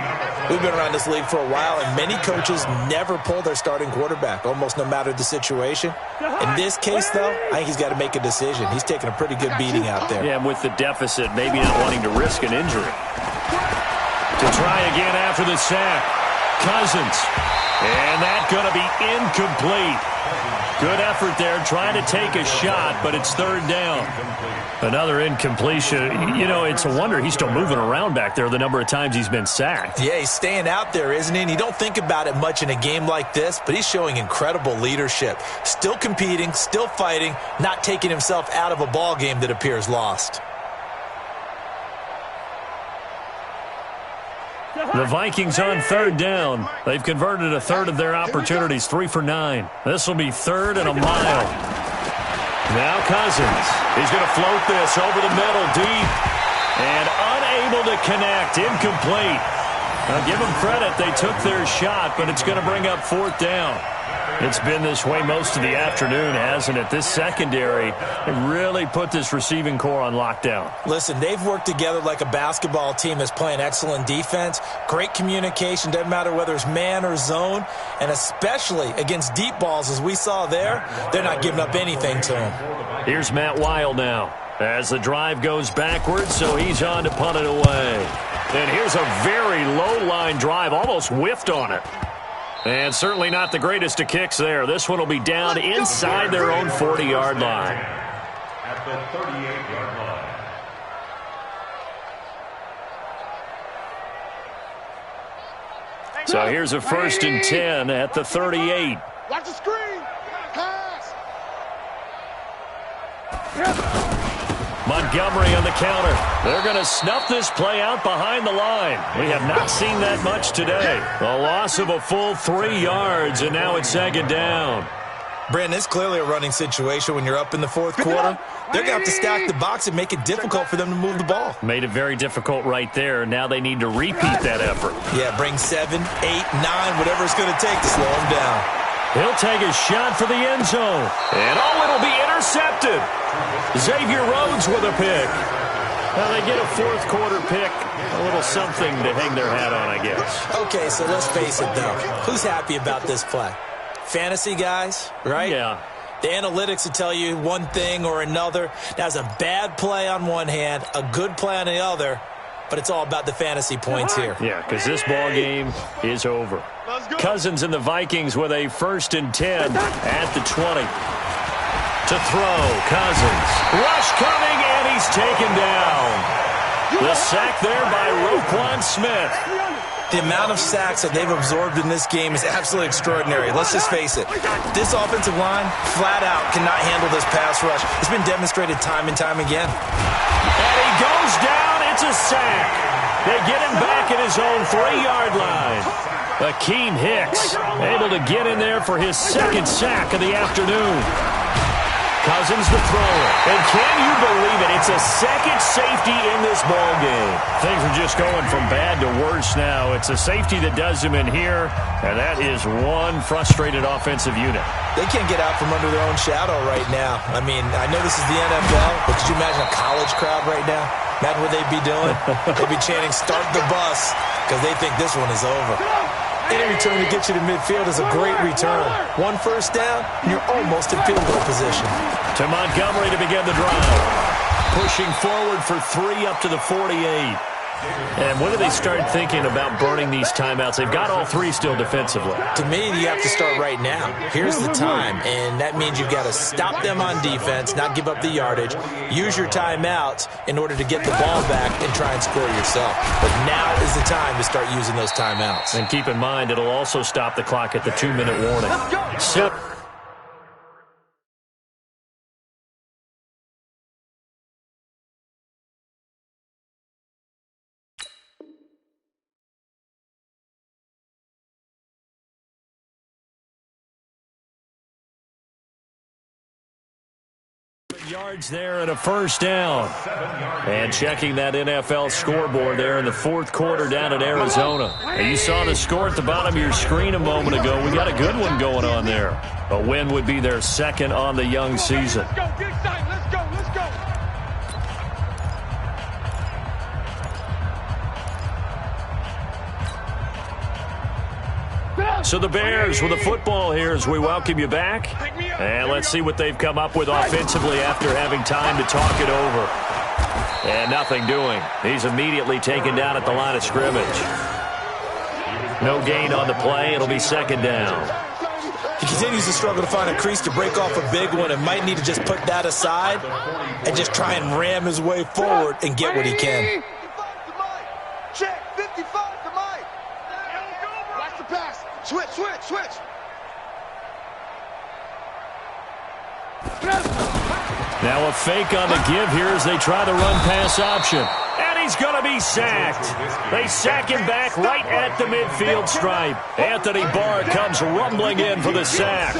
We've been around this league for a while, and many coaches never pull their starting quarterback, almost no matter the situation. In this case, though, I think he's got to make a decision. He's taking a pretty good beating out there. Yeah, and with the deficit, maybe not wanting to risk an injury. To try again after the sack. Cousins. And that's going to be incomplete. Good effort there, trying to take a shot, but it's third down. Another incompletion. You know, it's a wonder he's still moving around back there the number of times he's been sacked. Yeah, he's staying out there, isn't he? And you don't think about it much in a game like this, but he's showing incredible leadership. Still competing, still fighting, not taking himself out of a ball game that appears lost. The Vikings on third down. They've converted a third of their opportunities, 3 for 9. This will be third and a mile. Now Cousins. He's going to float this over the middle, deep. And unable to connect, incomplete. Now give them credit, they took their shot, but it's going to bring up fourth down. It's been this way most of the afternoon, hasn't it? This secondary really put this receiving core on lockdown. Listen, they've worked together like a basketball team that's playing excellent defense. Great communication, doesn't matter whether it's man or zone. And especially against deep balls, as we saw there, they're not giving up anything to them. Here's Matt Weil now as the drive goes backwards, so he's on to punt it away. And here's a very low-line drive, almost whiffed on it. And certainly not the greatest of kicks there. This one will be down inside their own 40-yard line. At the 38-yard line. So here's a 1st and 10 at the 38. Watch the screen. Pass. Montgomery on the counter. They're going to snuff this play out behind the line. We have not seen that much today. A loss of a full 3 yards, and now it's second down. Brandon, it's clearly a running situation when you're up in the fourth quarter. They're going to have to stack the box and make it difficult for them to move the ball. Made it very difficult right there. Now they need to repeat that effort. Yeah, bring 7, 8, 9, whatever it's going to take to slow them down. He'll take a shot for the end zone. And it'll be intercepted. Xavier Rhodes with a pick. Well, they get a fourth quarter pick. A little something to hang their hat on, I guess. Okay, so let's face it, though. Who's happy about this play? Fantasy guys, right? Yeah. The analytics will tell you one thing or another. That's a bad play on one hand, a good play on the other, but it's all about the fantasy points here. Yeah, because this ball game is over. Cousins and the Vikings with a 1st and 10 at the 20. To throw, Cousins. Rush coming, and he's taken down. The sack there by Roquan Smith. The amount of sacks that they've absorbed in this game is absolutely extraordinary. Let's just face it. This offensive line, flat out, cannot handle this pass rush. It's been demonstrated time and time again. And he goes down. It's a sack. They get him back at his own 3-yard line. Akeem Hicks able to get in there for his 2nd sack of the afternoon. Cousins the thrower. And can you believe it? It's a 2nd safety in this ball game. Things are just going from bad to worse now. It's a safety that does him in here, and that is one frustrated offensive unit. They can't get out from under their own shadow right now. I mean, I know this is the NFL, but could you imagine a college crowd right now? Imagine what they'd be doing. They'd be chanting, "Start the bus," because they think this one is over. Any return to get you to midfield is a great return. 1 first down, and you're almost in field goal position. To Montgomery to begin the drive. Pushing forward for 3 up to the 48. And when do they start thinking about burning these timeouts? They've got all 3 still defensively. To me, you have to start right now. Here's the time, and that means you've got to stop them on defense, not give up the yardage, use your timeouts in order to get the ball back and try and score yourself. But now is the time to start using those timeouts. And keep in mind, it'll also stop the clock at the 2-minute warning. Yards there and a 1st down. And checking that NFL scoreboard there in the 4th quarter down at Arizona. And you saw the score at the bottom of your screen a moment ago. We got a good one going on there. A win would be their 2nd on the young season. Let's go, get excited. Let's go, let's go. So the Bears with the football here as we welcome you back. And let's see what they've come up with offensively after having time to talk it over. And nothing doing. He's immediately taken down at the line of scrimmage. No gain on the play. It'll be second down. He continues to struggle to find a crease to break off a big one and might need to just put that aside and just try and ram his way forward and get what he can. 55 to Mike. Check, 55 to Mike. Watch the pass. Switch, switch, switch. Now a fake on the give here as they try the run-pass option. And he's going to be sacked. They sack him back right at the midfield stripe. Anthony Barr comes rumbling in for the sack.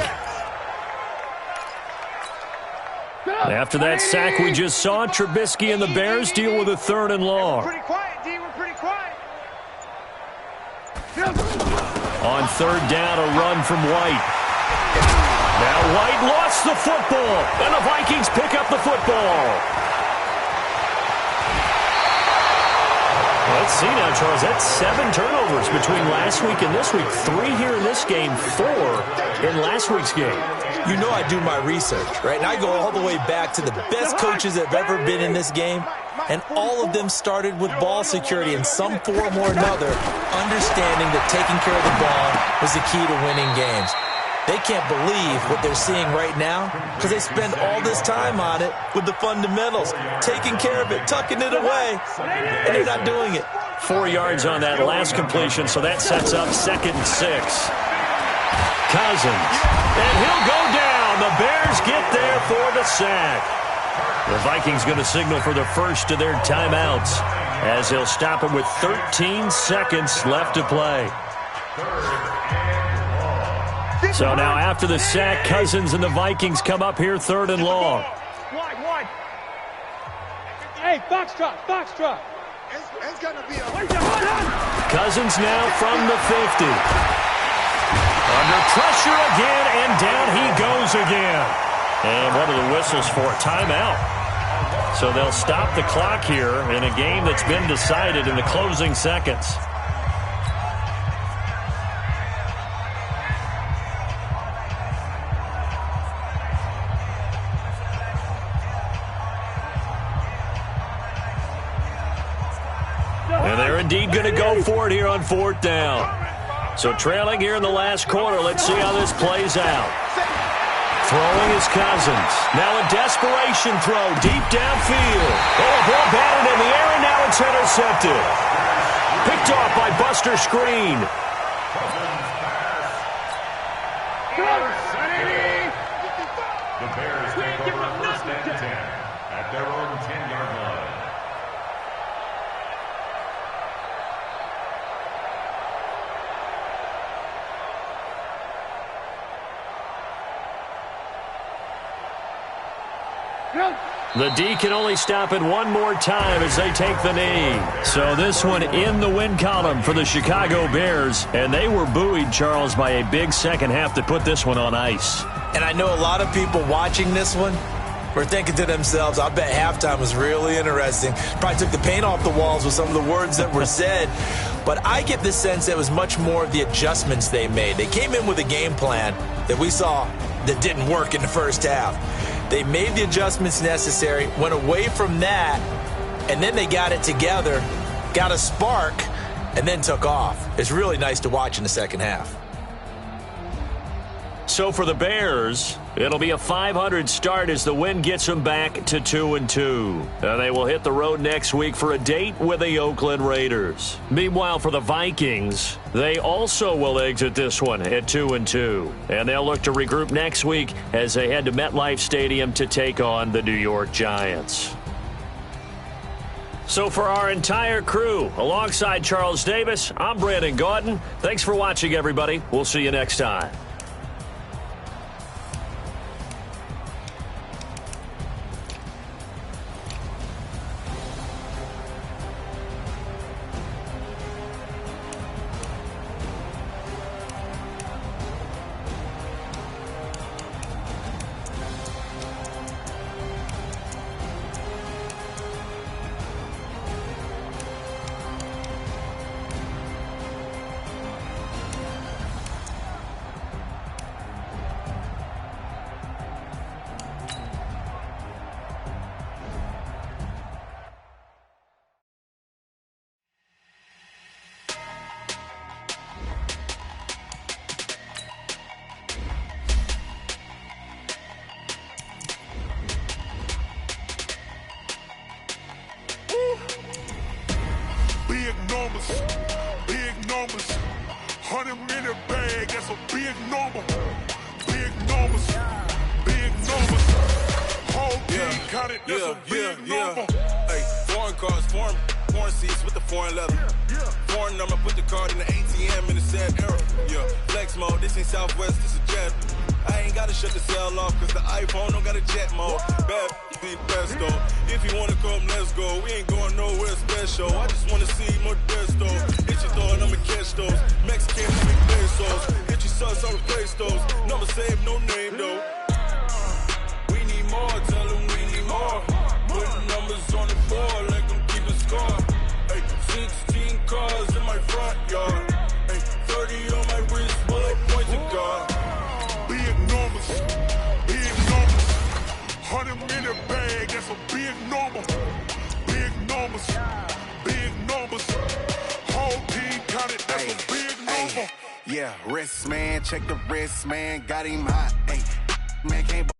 After that sack we just saw, Trubisky and the Bears deal with a 3rd and long. Pretty quiet, D. We're pretty quiet. On 3rd down, a run from White. Now White lost the football, and the Vikings pick up the football. Let's see now, Charles. That's 7 turnovers between last week and this week. 3 here in this game, 4 in last week's game. You know I do my research, right? And I go all the way back to the best coaches that have ever been in this game, and all of them started with ball security in some form or another, understanding that taking care of the ball was the key to winning games. They can't believe what they're seeing right now because they spend all this time on it with the fundamentals, taking care of it, tucking it away, and they're not doing it. 4 yards on that last completion, so that sets up 2nd and 6. Cousins, and he'll go down. The Bears get there for the sack. The Vikings going to signal for the first of their timeouts as they'll stop it with 13 seconds left to play. So now after the sack, Cousins and the Vikings come up here 3rd and long. Wide. Hey, Foxtrot. It's going to be a... Cousins now from the 50. Under pressure again, and down he goes again. And one of the whistles for a timeout. So they'll stop the clock here in a game that's been decided in the closing seconds. And they're indeed going to go for it here on 4th down. So trailing here in the last quarter. Let's see how this plays out. Throwing is Cousins. Now a desperation throw deep downfield. Oh, a ball batted in the air, and now it's intercepted. Picked off by Buster Screen. The Bears take over 1st and 10 at their own 10-yard line. The D can only stop it one more time as they take the knee. So this one in the win column for the Chicago Bears. And they were buoyed, Charles, by a big second half to put this one on ice. And I know a lot of people watching this one were thinking to themselves, I bet halftime was really interesting. Probably took the paint off the walls with some of the words that were said. But I get the sense that it was much more of the adjustments they made. They came in with a game plan that we saw that didn't work in the first half. They made the adjustments necessary, went away from that, and then they got it together, got a spark, and then took off. It's really nice to watch in the second half. So for the Bears, it'll be a .500 start as the win gets them back to 2-2. They will hit the road next week for a date with the Oakland Raiders. Meanwhile, for the Vikings, they also will exit this one at 2-2. And they'll look to regroup next week as they head to MetLife Stadium to take on the New York Giants. So for our entire crew, alongside Charles Davis, I'm Brandon Gaudin. Thanks for watching, everybody. We'll see you next time. number. Big numbers. Big numbers. Whole team counted, that's a big number. Hey, foreign cars, foreign seats with the foreign leather. Foreign number, put the card in the ATM in the sad era. Yeah, flex mode, this ain't Southwest, this is jet. I ain't gotta shut the cell off, cause the iPhone don't got a jet mode. Bad be best though. If you wanna come, let's go. We ain't going nowhere special. I just wanna see more Modesto. Hit your thought, I'ma catch those. Mexican, big pesos. Hit your sus, I'll replace those. Number saved, no name though. We need more, tell them we need more. Putting numbers on the board like I'm keeping score. Hey, 16 cars in my front yard. Hey, 30 on my wrist, bullet point to God. Big numbers. Big numbers. 100 in a bag, that's a big number. Big numbers. Big numbers. Whole team counted, that's a big number. Yeah, wrist man, check the wrist man, got him hot. Man can't